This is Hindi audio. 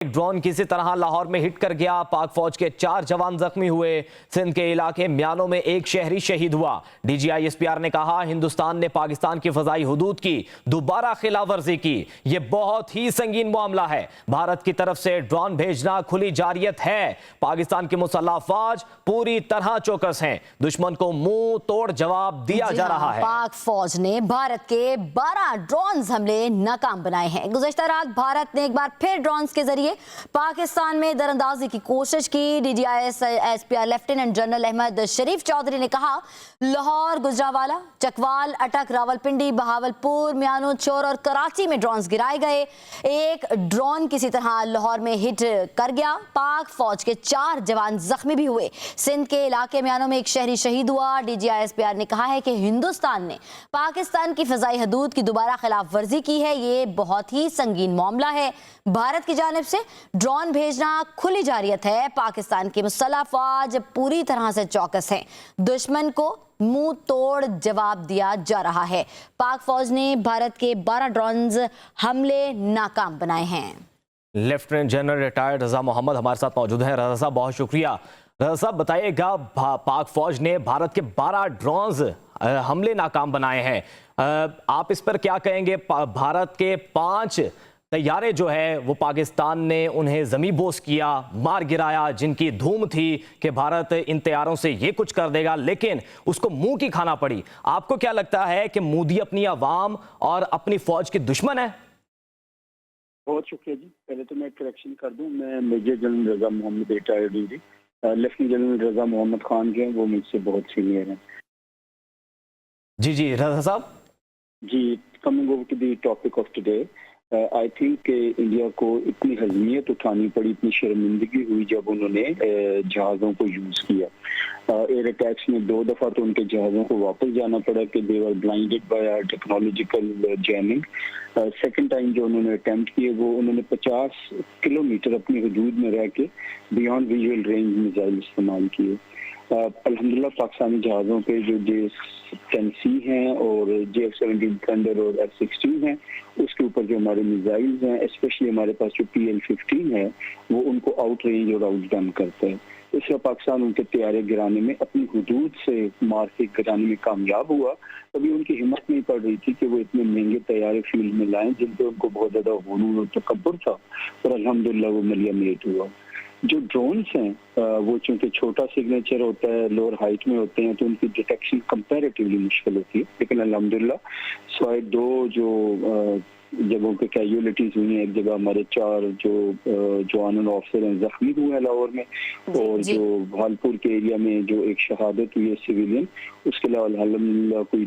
ड्रोन किसी तरह लाहौर में हिट कर गया। पाक फौज के 4 जवान जख्मी हुए। सिंध के इलाके म्यानो में एक शहरी शहीद हुआ। डीजीआई एसपीआर ने कहा, हिंदुस्तान ने पाकिस्तान की फजाई हुदूद की दोबारा खिलाफवर्जी की। यह बहुत ही संगीन मामला है। भारत की तरफ से ड्रोन भेजना खुली जारियत है। पाकिस्तान की मुसल्लह फौज पूरी तरह चौकस है। दुश्मन को मुंह तोड़ जवाब दिया जा रहा है। पाक फौज ने भारत के 12 ड्रोन हमले नाकाम बनाए हैं। गुज़श्ता रात भारत ने एक बार फिर ड्रोन के जरिए पाकिस्तान में दरअंदाजी की कोशिश की। DGI SPR lieutenant general Ahmed Sharif Chaudhry ने कहा, लाहौर, गुजरावाला, चकवाल, अटक, रावलपिंडी, बहावलपुर, म्यानो, चोर और कराची में ड्रोन गिराए गए। एक ड्रोन किसी तरह लाहौर में हिट कर गया। पाक फौज के 4 जवान जख्मी भी हुए। सिंध के इलाके म्यानो में एक शहरी शहीद हुआ। डीजीआई एसपीआर ने कहा है कि हिंदुस्तान ने पाकिस्तान की फजाई हदूद की दोबारा खिलाफ वर्जी की है। ये बहुत ही संगीन मामला है। भारत की जानिब से ड्रोन भेजना खुली जारियत है। पाकिस्तान की मुसल्लह फौज पूरी तरह से चौकस है। दुश्मन को मुंह तोड़ जवाब दिया जा रहा है। पाक फौज ने भारत के 12 ड्रोन हमले नाकाम बनाए हैं। लेफ्टिनेंट जनरल रिटायर्ड रजा मोहम्मद हमारे साथ मौजूद हैं। रजा साहब, बहुत शुक्रिया। रजा साहब, बताइएगा, पाक फौज ने भारत के 12 ड्रोन हमले नाकाम बनाए हैं। आप इस पर क्या कहेंगे? भारत के 5 तैयारे जो है वो पाकिस्तान ने उन्हें जमी बोस किया, मार गिराया, जिनकी धूम थी कि भारत इन तैयारों से ये कुछ कर देगा, लेकिन उसको मुंह की खाना पड़ी। आपको क्या लगता है कि मोदी अपनी आवाम और अपनी फौज के दुश्मन है? बहुत शुक्रिया जी। पहले तो मैं करेक्शन कर दूं, मैं मेजर जनरल रजा मोहम्मद रिटायर्ड हूँ जी। लेफ्टिनेंट जनरल रजा मोहम्मद खान के हैं, वो मुझसे बहुत सीनियर हैं। जी Raza Sahab ji, coming over to the topic of today, I think India को इतनी हजमियत उठानी पड़ी, इतनी शर्मिंदगी हुई जब उन्होंने जहाज़ों को यूज़ किया। एयर अटैक्स में 2 दफ़ा तो उनके जहाज़ों को वापस जाना पड़ा कि they were blinded by technological jamming. Second time जो उन्होंने अटेम्प्ट किए वो उन्होंने 50 किलोमीटर अपनी हदूद में रह के बियॉन्ड विजुअल रेंज मिसाइल इस्तेमाल किए। अल्हम्दुलिल्लाह पाकिस्तानी जहाज़ों पे जो J-10C हैं और J-17 थंडर और F-16 हैं, उसके ऊपर जो हमारे मिसाइल्स हैं, स्पेशली हमारे पास जो PL-15 है, वो उनको आउट रेंज और आउट डन करता है। इसलिए पाकिस्तान उनके तैयारे गिराने में, अपनी हुदूद से मार के गिराने में कामयाब हुआ। तभी उनकी हिम्मत नहीं पड़ रही थी कि वो इतने महंगे तैयारे फील्ड में लाएं जिन पर उनको बहुत ज़्यादा हुनूर और तकब्बुर था, और अल्हम्दुलिल्लाह वो मलियामेट हुआ। जो ड्रोन्स हैं वो चूंकि छोटा सिग्नेचर होता है, लोअर हाइट में होते हैं, तो उनकी डिटेक्शन कंपैरेटिवली मुश्किल होती है। लेकिन अल्हम्दुलिल्लाह सिवाय 2 जो जगहों पे कैजुअलिटीज हुई हैं, एक जगह हमारे 4 जो जवान ऑफिसर हैं जख्मी हुए हैं लाहौर में, और जो भालपुर के एरिया में जो एक शहादत हुई है सिविलियन, उसके अलावा अल्हम्दुलिल्लाह कोई